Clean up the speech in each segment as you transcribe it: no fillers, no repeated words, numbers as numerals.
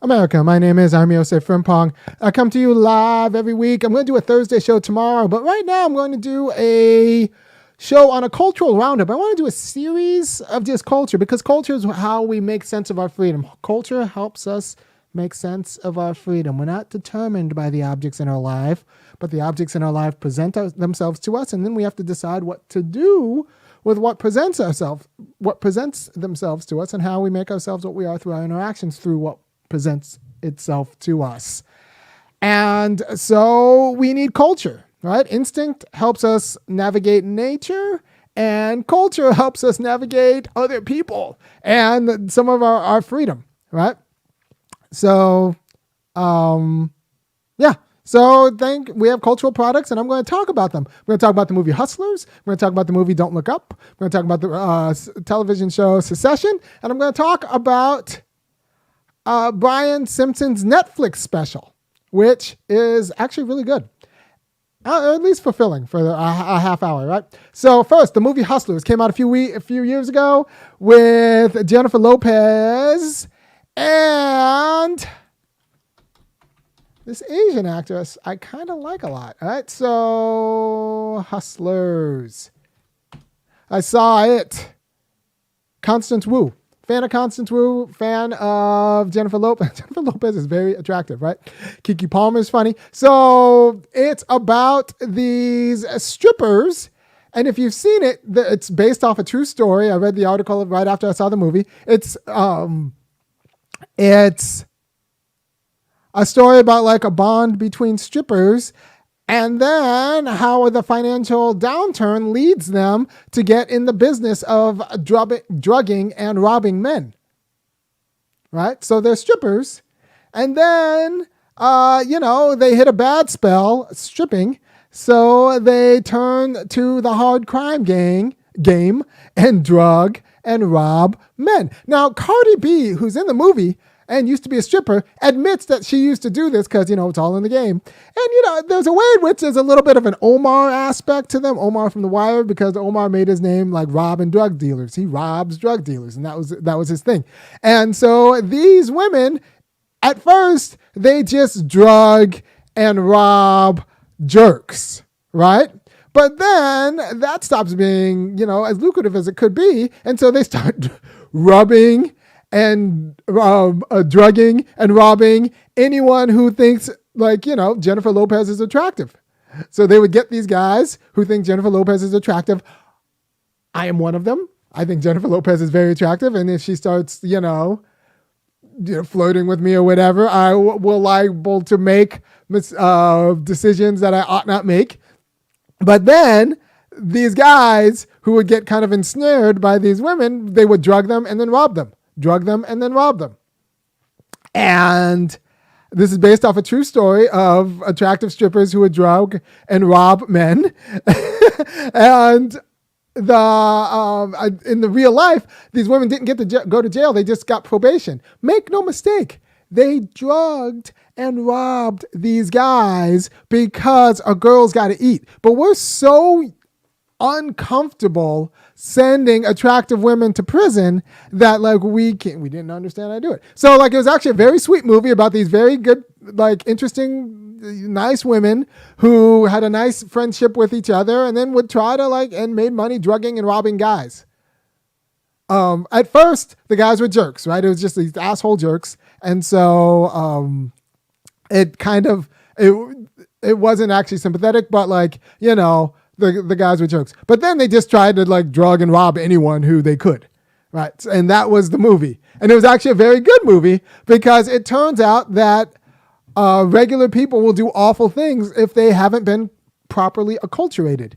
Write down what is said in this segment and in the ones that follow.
America. My name is Osei-Frimpong. I come to you live every week. I'm going to do a Thursday show tomorrow, but right now I'm going to do a show on a cultural roundup. I want to do a series of just culture because culture is how we make sense of our freedom. Culture helps us make sense of our freedom. We're not determined by the objects in our life, but the objects in our life present themselves to us, and then we have to decide what to do with what presents themselves to us, and how we make ourselves what we are through our interactions through what presents itself to us. And so we need culture, right? Instinct helps us navigate nature, and culture helps us navigate other people and some of our freedom, right? So, yeah. So we have cultural products, and I'm going to talk about them. We're going to talk about the movie Hustlers. We're going to talk about the movie Don't Look Up. We're going to talk about the television show Secession. And I'm going to talk about Brian Simpson's Netflix special, which is actually really good. At least fulfilling for a half hour, right? So first, the movie Hustlers came out a few years ago with Jennifer Lopez and this Asian actress I kind of like a lot. All right, so Hustlers. I saw it. Constance Wu. Fan of Constance Wu, fan of Jennifer Lopez. Jennifer Lopez is very attractive, right? Keke Palmer is funny. So it's about these strippers. And if you've seen it, it's based off a true story. I read the article right after I saw the movie. It's a story about like a bond between strippers, and then how the financial downturn leads them to get in the business of drugging and robbing men. Right? So they're strippers. And then, they hit a bad spell stripping. So they turn to the hard crime game and drug and rob men. Now, Cardi B, who's in the movie and used to be a stripper, admits that she used to do this because, it's all in the game. And, there's a way in which there's a little bit of an Omar aspect to them. Omar from The Wire, because Omar made his name like robbing drug dealers. He robs drug dealers, and that was his thing. And so these women, at first, they just drug and rob jerks, right? But then that stops being, as lucrative as it could be. And so they start rubbing and drugging and robbing anyone who thinks Jennifer Lopez is attractive. So they would get these guys who think Jennifer Lopez is attractive. I am one of them. I think Jennifer Lopez is very attractive. And if she starts, flirting with me or whatever, I will liable to make decisions that I ought not make. But then these guys who would get kind of ensnared by these women, they would drug them and then rob them. Drug them and then rob them. And this is based off a true story of attractive strippers who would drug and rob men. And in the real life, these women didn't get to go to jail. They just got probation. Make no mistake. They drugged and robbed these guys because a girl's got to eat. But we're so uncomfortable sending attractive women to prison that we didn't understand how to do it. So it was actually a very sweet movie about these very good, interesting, nice women who had a nice friendship with each other and then would try to and made money drugging and robbing guys. At first the guys were jerks, right? It was just these asshole jerks. And so, it wasn't actually sympathetic, but the guys were jerks. But then they just tried to drug and rob anyone who they could, right? And that was the movie. And it was actually a very good movie because it turns out that regular people will do awful things if they haven't been properly acculturated.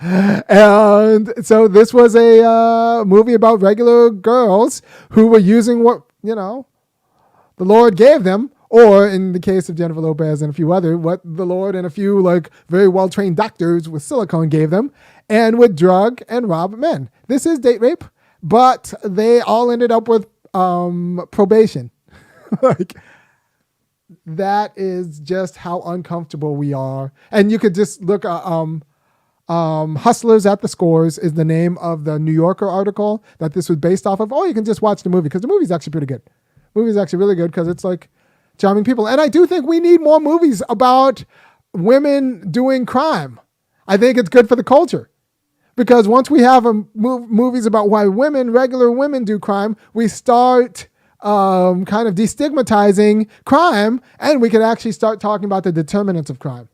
And so this was a movie about regular girls who were using what, the Lord gave them, or in the case of Jennifer Lopez and a few other, what the Lord and a few very well-trained doctors with silicone gave them, and would drug and rob men. This is date rape, but they all ended up with probation. That is just how uncomfortable we are. And you could just look at Hustlers at the Scores is the name of the New Yorker article that this was based off of. Or you can just watch the movie because the movie's actually pretty good. movie is actually really good because it's like charming people. And I do think we need more movies about women doing crime. I think it's good for the culture. Because once we have movies about why regular women do crime, we start kind of destigmatizing crime, and we can actually start talking about the determinants of crime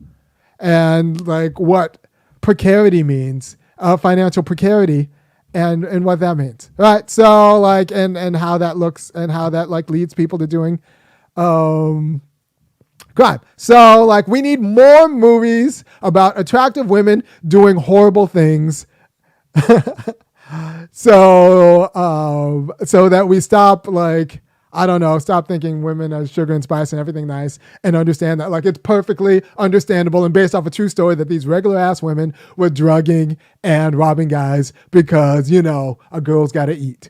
and like what precarity means, financial precarity, and what that means, right? So like, and how that looks and how that like leads people to doing crime. So like, we need more movies about attractive women doing horrible things. So that we stop like, I don't know, stop thinking women are sugar and spice and everything nice, and understand that like it's perfectly understandable and based off a true story that these regular ass women were drugging and robbing guys because, you know, a girl's got to eat,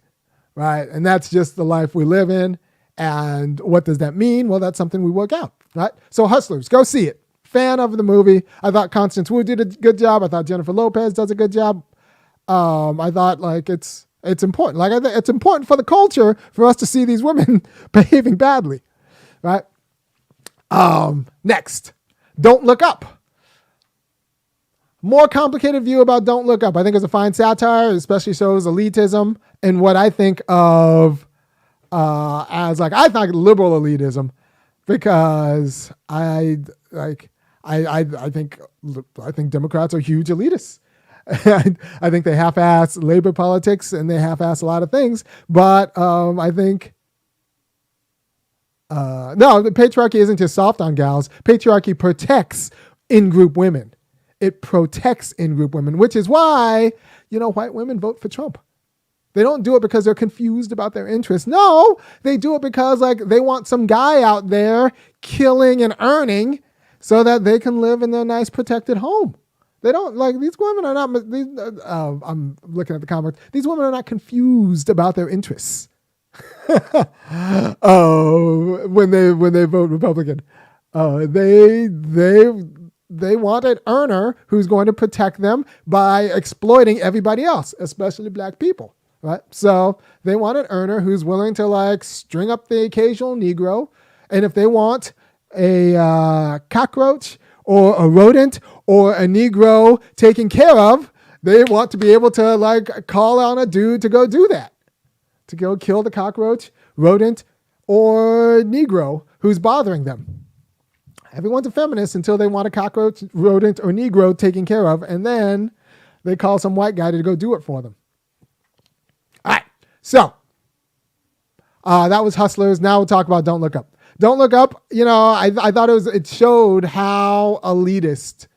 right? And that's just the life we live in. And what does that mean? Well, that's something we work out, right? So Hustlers, go see it. Fan of the movie. I thought Constance Wu did a good job. I thought Jennifer Lopez does a good job. I thought like it's important. Like it's important for the culture for us to see these women behaving badly, right? Next, Don't Look Up. More complicated view about Don't Look Up. I think it's a fine satire, especially shows elitism and what I think of as like I thought liberal elitism, because I think Democrats are huge elitists. I think they half-ass labor politics and they half-ass a lot of things, but I think no, the patriarchy isn't just soft on gals. Patriarchy protects in-group women. It protects in-group women, which is why, you know, white women vote for Trump. They don't do it because they're confused about their interests. No, they do it because like they want some guy out there killing and earning so that they can live in their nice protected home. They don't like these women are not. I'm looking at the comments. These women are not confused about their interests. When they vote Republican, they want an earner who's going to protect them by exploiting everybody else, especially black people. Right? So they want an earner who's willing to like string up the occasional Negro, and if they want a cockroach or a rodent or a Negro taken care of, they want to be able to like call on a dude to go do that, to go kill the cockroach, rodent, or Negro who's bothering them. Everyone's a feminist until they want a cockroach, rodent, or Negro taken care of, and then they call some white guy to go do it for them. All right, so that was Hustlers. Now we'll talk about Don't Look Up. Don't Look Up, you know, I thought it showed how elitist,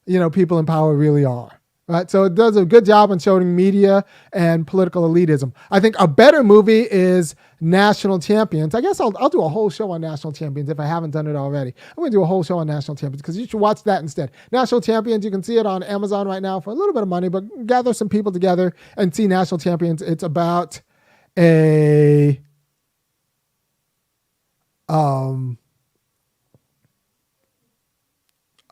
you know, people in power really are, right? So it does a good job on showing media and political elitism. I think a better movie is National Champions. I guess I'll do a whole show on National Champions if I haven't done it already. I'm going to do a whole show on National Champions because you should watch that instead. National Champions, you can see it on Amazon right now for a little bit of money, but gather some people together and see National Champions. It's about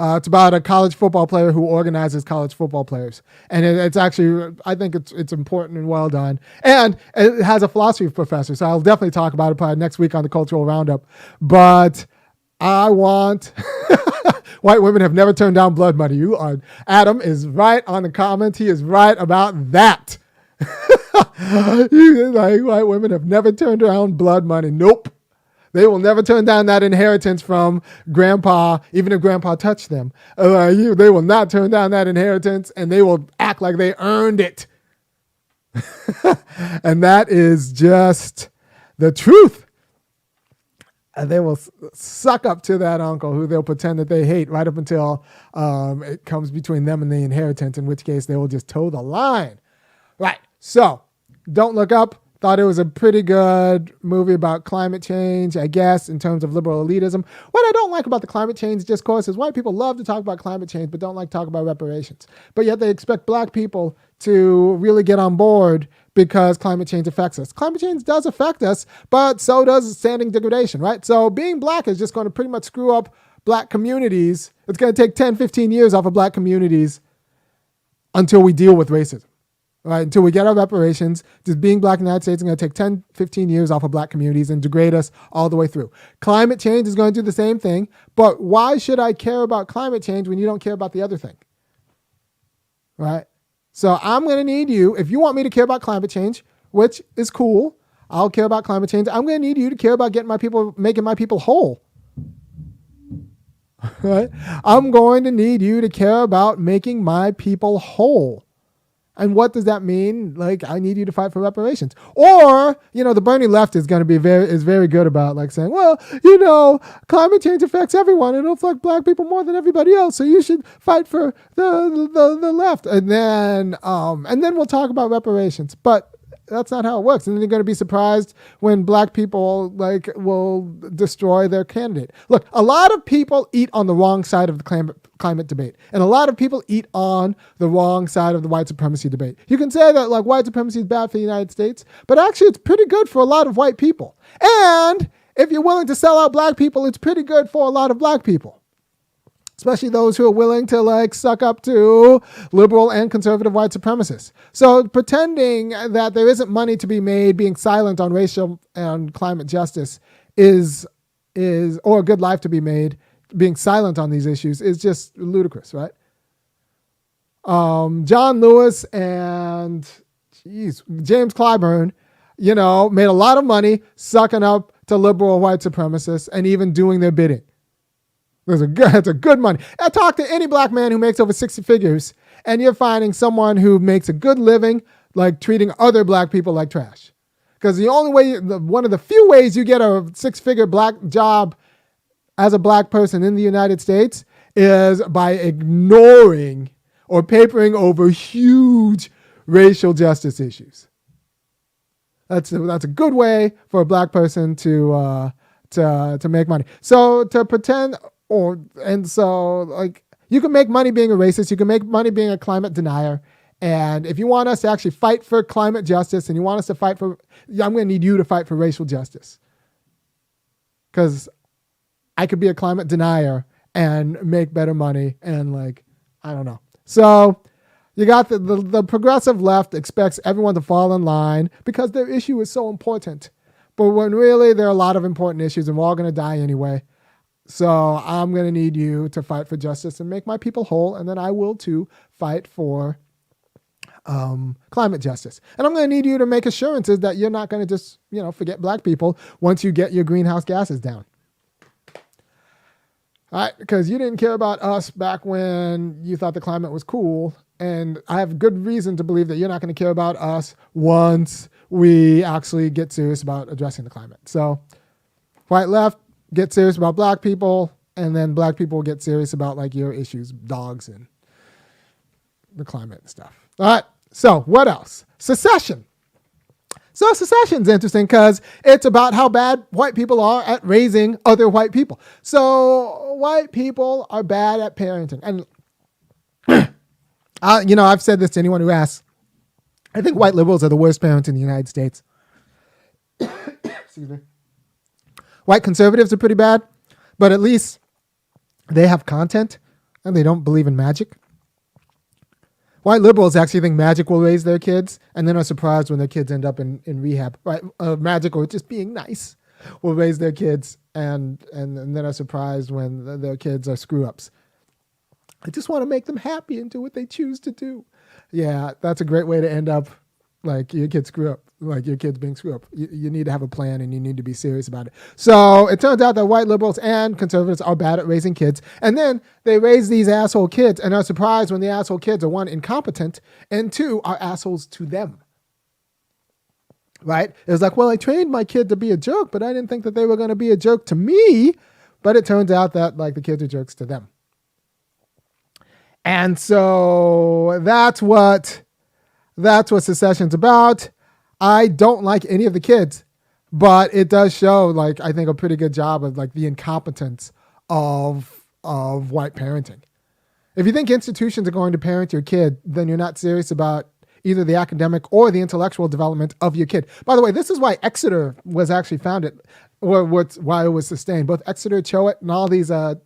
it's about a college football player who organizes college football players. And it's actually, I think it's important and well done. And it has a philosophy professor, so I'll definitely talk about it probably next week on the Cultural Roundup. But I want... White women have never turned down blood money. Adam is right on the comment. He is right about that. Like, white women have never turned down blood money. Nope. They will never turn down that inheritance from grandpa, even if grandpa touched them. They will not turn down that inheritance, and they will act like they earned it. And that is just the truth. And they will suck up to that uncle who they'll pretend that they hate right up until it comes between them and the inheritance, in which case they will just toe the line. Right. So, Don't Look Up. Thought it was a pretty good movie about climate change, I guess, in terms of liberal elitism. What I don't like about the climate change discourse is white people love to talk about climate change, but don't like to talk about reparations. But yet they expect black people to really get on board because climate change affects us. Climate change does affect us, but so does standing degradation, right? So being black is just going to pretty much screw up black communities. It's going to take 10, 15 years off of black communities until we deal with racism. right? Until we get our reparations, just being black in the United States is going to take 10, 15 years off of black communities and degrade us all the way through. Climate change is going to do the same thing, but why should I care about climate change when you don't care about the other thing, right? So I'm going to need you, if you want me to care about climate change, which is cool, I'll care about climate change. I'm going to need you to care about making my people whole. Right? I'm going to need you to care about making my people whole. And what does that mean? Like, I need you to fight for reparations. Or, the Bernie left is going to be very good about like saying, well, climate change affects everyone. It'll affect black people more than everybody else. So you should fight for the left. And then we'll talk about reparations. But that's not how it works. And then you're going to be surprised when black people will destroy their candidate. Look, a lot of people eat on the wrong side of the climate debate. And a lot of people eat on the wrong side of the white supremacy debate. You can say that white supremacy is bad for the United States, but actually it's pretty good for a lot of white people. And if you're willing to sell out black people, it's pretty good for a lot of black people. Especially those who are willing to suck up to liberal and conservative white supremacists. So pretending that there isn't money to be made being silent on racial and climate justice or a good life to be made being silent on these issues is just ludicrous, right? John Lewis and James Clyburn, made a lot of money sucking up to liberal white supremacists and even doing their bidding. It's a good money. I talk to any black man who makes over 60 figures, and you're finding someone who makes a good living, treating other black people like trash. Because the only way, one of the few ways you get a 6-figure black job as a black person in the United States is by ignoring or papering over huge racial justice issues. That's a good way for a black person to make money. So to pretend. You can make money being a racist. You can make money being a climate denier. And if you want us to actually fight for climate justice and you want us to fight for, I'm going to need you to fight for racial justice. Because I could be a climate denier and make better money and I don't know. So you got the progressive left expects everyone to fall in line because their issue is so important. But when really there are a lot of important issues and we're all going to die anyway. So I'm going to need you to fight for justice and make my people whole. And then I will too fight for climate justice. And I'm going to need you to make assurances that you're not going to just, forget black people once you get your greenhouse gases down. All right, because you didn't care about us back when you thought the climate was cool. And I have good reason to believe that you're not going to care about us once we actually get serious about addressing the climate. So white left, get serious about black people, and then black people will get serious about your issues, dogs and the climate and stuff. All right. So what else? Secession. So secession's interesting because it's about how bad white people are at raising other white people. So white people are bad at parenting. And, I've said this to anyone who asks. I think white liberals are the worst parents in the United States. Excuse me. White conservatives are pretty bad, but at least they have content and they don't believe in magic. White liberals actually think magic will raise their kids and then are surprised when their kids end up in rehab. Right? Magic or just being nice will raise their kids and then are surprised when their kids are screw-ups. I just want to make them happy and do what they choose to do. Yeah, that's a great way to end up your kids screw up, your kids being screwed up. You need to have a plan and you need to be serious about it. So it turns out that white liberals and conservatives are bad at raising kids. And then they raise these asshole kids and are surprised when the asshole kids are, one, incompetent, and two, are assholes to them. Right? It's well, I trained my kid to be a jerk, but I didn't think that they were going to be a jerk to me. But it turns out that the kids are jerks to them. And so that's what secession's about. I don't like any of the kids, but it does show, I think a pretty good job of the incompetence of white parenting. If you think institutions are going to parent your kid, then you're not serious about either the academic or the intellectual development of your kid. By the way, this is why Exeter was actually founded. or why it was sustained. Both Exeter, Choate, and all these and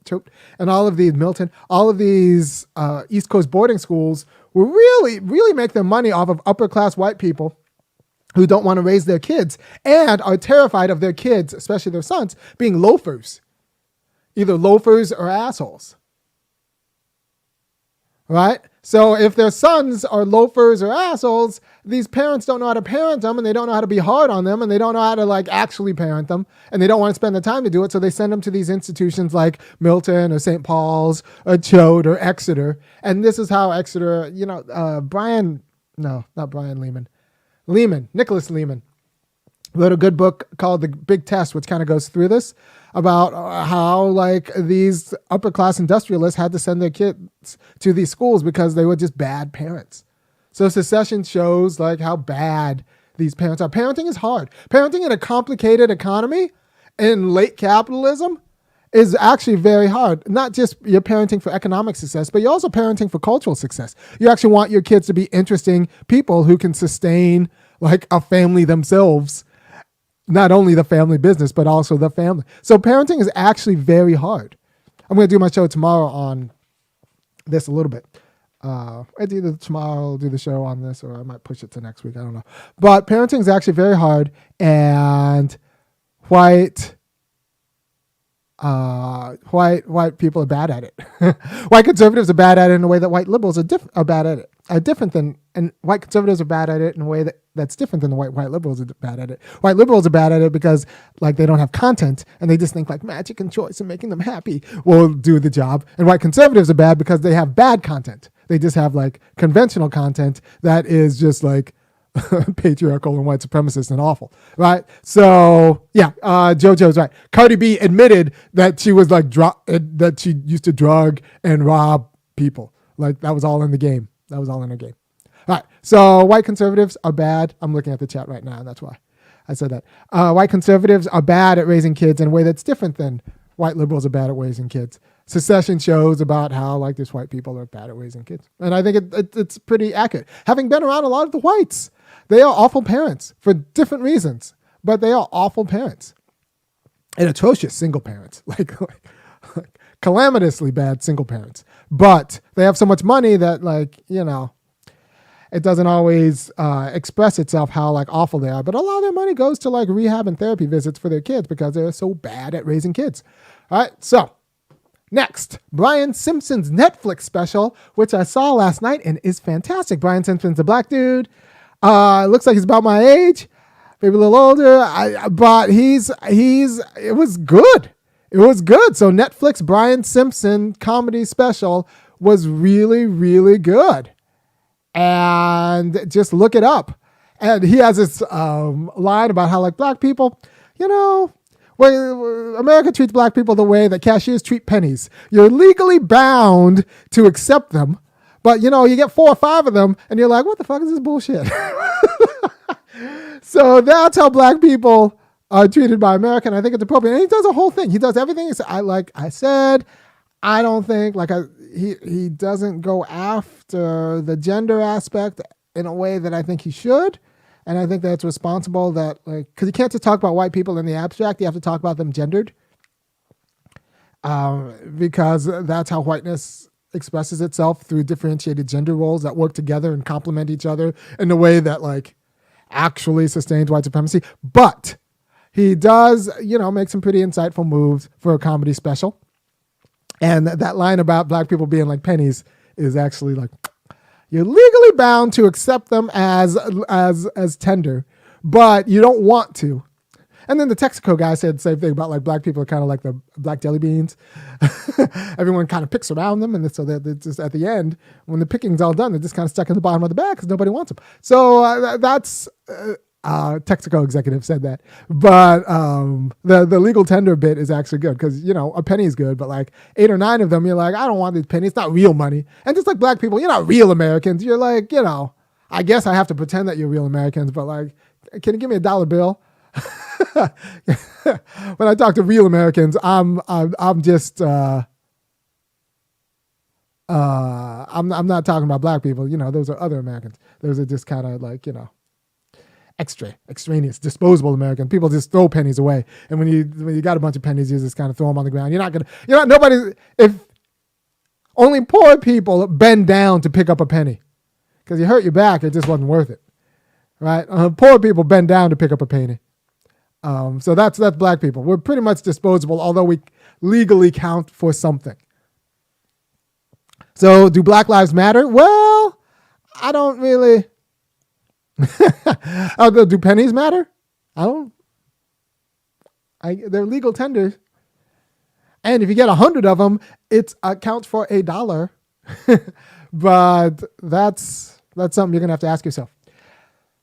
all of these Milton, all of these East Coast boarding schools will really make their money off of upper class white people who don't want to raise their kids and are terrified of their kids, especially their sons, being loafers, either loafers or assholes. Right? So if their sons are loafers or assholes, these parents don't know how to parent them, and they don't know how to be hard on them, and they don't know how to like actually parent them, and they don't want to spend the time to do it. So they send them to these institutions like Milton or St. Paul's or Choate or Exeter. And this is how Exeter, Nicholas Lehman wrote a good book called The Big Test, which kind of goes through this about how like these upper class industrialists had to send their kids to these schools because they were just bad parents. So Secession shows like how bad these parents are. Parenting is hard. Parenting in a complicated economy in late capitalism is actually very hard. Not just you're parenting for economic success, but you're also parenting for cultural success. You actually want your kids to be interesting people who can sustain like a family themselves. Not only the family business, but also the family. So parenting is actually very hard. I'm going to do my show tomorrow on this a little bit. Either tomorrow I'll do the show on this, or I might push it to next week. I don't know. But parenting is actually very hard, and white people are bad at it. White conservatives are bad at it in a way that white liberals are bad at it. And white conservatives are bad at it in a way that's different than the white liberals are bad at it. White liberals are bad at it because like they don't have content, and they just think like magic and choice and making them happy will do the job. And white conservatives are bad because they have bad content. They just have like conventional content that is just like patriarchal and white supremacist and awful, right? So yeah, JoJo's right. Cardi B admitted that she was like that she used to drug and rob people. Like that was all in the game. That was all in her game. All right. So white conservatives are bad. I'm looking at the chat right now, and that's why I said that. White conservatives are bad at raising kids in a way that's different than white liberals are bad at raising kids. Secession shows about how like these white people are bad at raising kids. And I think it's pretty accurate. Having been around a lot of the whites, they are awful parents for different reasons, but they are awful parents and atrocious single parents, like calamitously bad single parents. But they have so much money that like, it doesn't always express itself how like awful they are. But a lot of their money goes to like rehab and therapy visits for their kids because they're so bad at raising kids. All right. So next, Brian Simpson's Netflix special, which I saw last night and is fantastic. Brian Simpson's a black dude. Looks like he's about my age, maybe a little older. But it was good. It was good. So Netflix Brian Simpson comedy special was really, really good. And just look it up. And he has this line about how like black people, America treats black people the way that cashiers treat pennies. You're legally bound to accept them. But, you get 4 or 5 of them and you're like, what the fuck is this bullshit? So that's how black people are treated by America. And I think it's appropriate. And he does a whole thing. He does everything. I don't think he doesn't go after the gender aspect in a way that I think he should. And I think that's responsible because you can't just talk about white people in the abstract. You have to talk about them gendered. Because that's how whiteness expresses itself, through differentiated gender roles that work together and complement each other in a way that like actually sustains white supremacy. But he does, make some pretty insightful moves for a comedy special. And that line about black people being like pennies is actually like, you're legally bound to accept them as tender, but you don't want to. And then the Texaco guy said the same thing about like black people are kind of like the black jelly beans. Everyone kind of picks around them, and so they're just at the end, when the picking's all done, they're just kind of stuck in the bottom of the bag because nobody wants them. So that's Texaco executive said that. But the legal tender bit is actually good because a penny is good, but like 8 or 9 of them, you're like, I don't want these pennies. It's not real money. And just like black people, you're not real Americans. You're like, I guess I have to pretend that you're real Americans, but like, can you give me a dollar bill? When I talk to real Americans, I'm just I'm not talking about black people. Those are other Americans. Those are just kind of like extraneous, disposable American. People just throw pennies away. And when you got a bunch of pennies, you just kind of throw them on the ground. If only poor people bend down to pick up a penny because you hurt your back, it just wasn't worth it, right? Poor people bend down to pick up a penny. So that's black people. We're pretty much disposable, although we legally count for something. So do Black Lives Matter? Well, I don't really. Do pennies matter? They're legal tenders. And if you get 100 of them, it counts for $1. But that's something you're going to have to ask yourself.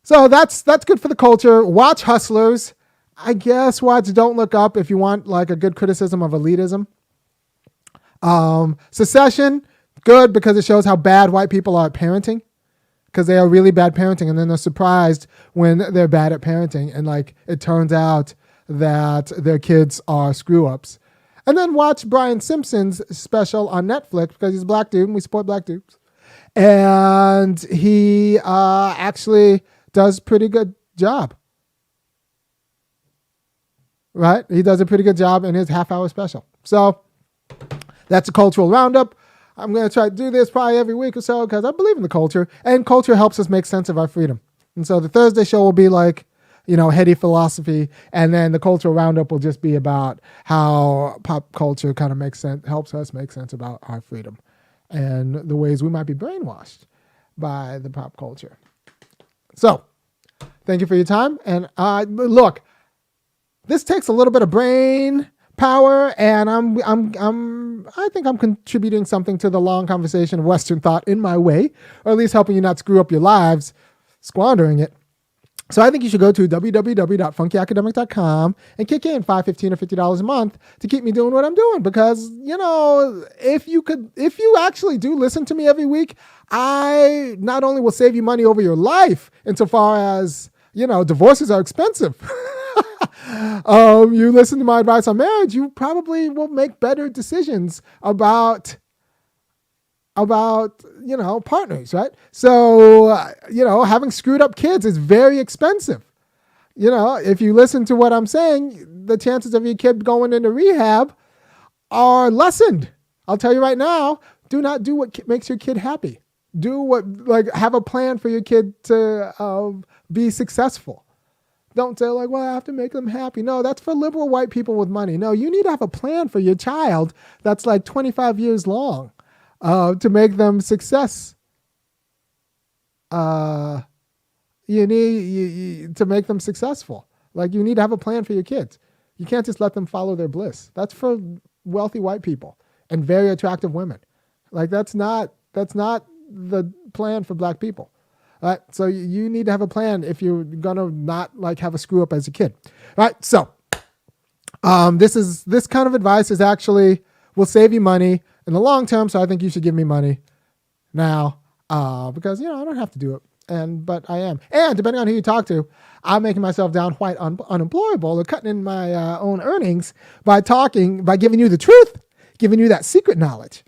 So that's good for the culture. Watch Hustlers. I guess watch Don't Look Up if you want like a good criticism of elitism. Secession, good because it shows how bad white people are at parenting. Because they are really bad parenting, and then they're surprised when they're bad at parenting, and like it turns out that their kids are screw-ups. And then watch Brian Simpson's special on Netflix because he's a black dude and we support black dudes. And he actually does a pretty good job. Right? He does a pretty good job in his half-hour special. So that's a cultural roundup. I'm going to try to do this probably every week or so because I believe in the culture. And culture helps us make sense of our freedom. And so the Thursday show will be like, heady philosophy. And then the cultural roundup will just be about how pop culture kind of helps us make sense about our freedom and the ways we might be brainwashed by the pop culture. So thank you for your time. And look, this takes a little bit of brain power, and I think I'm contributing something to the long conversation of Western thought in my way, or at least helping you not screw up your lives, squandering it. So I think you should go to www.funkyacademic.com and kick in $5, $15, or $50 a month to keep me doing what I'm doing. Because, if you actually do listen to me every week, I not only will save you money over your life insofar as, divorces are expensive. You listen to my advice on marriage, you probably will make better decisions about partners, right? So, having screwed up kids is very expensive. If you listen to what I'm saying, the chances of your kid going into rehab are lessened. I'll tell you right now, do not do what makes your kid happy. Have a plan for your kid to be successful. Don't say I have to make them happy. No, that's for liberal white people with money. No, you need to have a plan for your child that's 25 years long to make them success. You need to make them successful. You need to have a plan for your kids. You can't just let them follow their bliss. That's for wealthy white people and very attractive women. That's not the plan for black people. Right, so you need to have a plan if you're gonna not have a screw up as a kid. Right, so this kind of advice is actually will save you money in the long term. So I think you should give me money now because I don't have to do it, but I am. And depending on who you talk to, I'm making myself downright unemployable or cutting in my own earnings by giving you the truth, giving you that secret knowledge.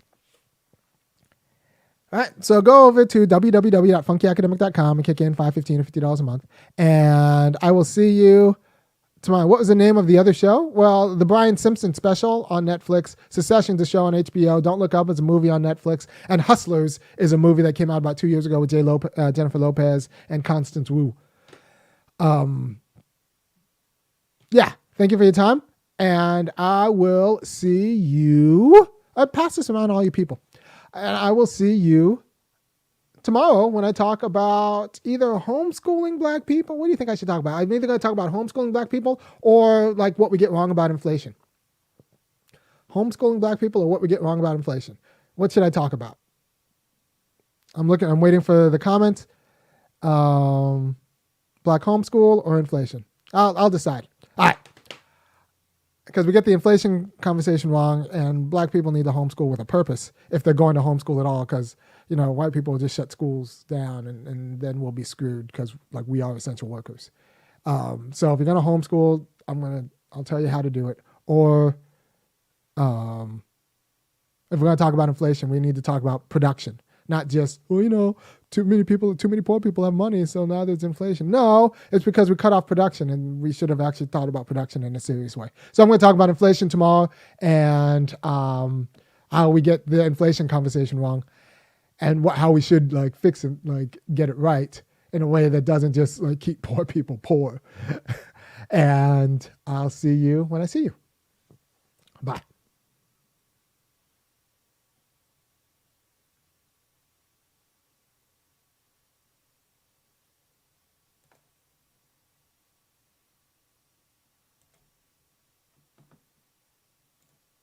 All right, so go over to www.funkyacademic.com and kick in $5, $15, or $50 a month. And I will see you tomorrow. What was the name of the other show? Well, the Brian Simpson special on Netflix. Secession's a show on HBO. Don't Look Up is a movie on Netflix. And Hustlers is a movie that came out about 2 years ago with Jennifer Lopez and Constance Wu. Yeah, thank you for your time. And I will see you. Pass this around to all you people. And I will see you tomorrow when I talk about either homeschooling black people. What do you think I should talk about? I'm either going to talk about homeschooling black people or what we get wrong about inflation. Homeschooling black people or what we get wrong about inflation. What should I talk about? I'm waiting for the comments. Black homeschool or inflation. I'll decide. All right. Because we get the inflation conversation wrong, and black people need to homeschool with a purpose if they're going to homeschool at all. Because white people will just shut schools down, and then we'll be screwed because we are essential workers. So if you're going to homeschool, I'll tell you how to do it. Or if we're going to talk about inflation, we need to talk about production. not just, well, too many poor people have money, so now there's inflation. No, it's because we cut off production, and we should have actually thought about production in a serious way. So I'm going to talk about inflation tomorrow and how we get the inflation conversation wrong, and how we should like fix it, like get it right in a way that doesn't just like keep poor people poor. And I'll see you when I see you. Bye.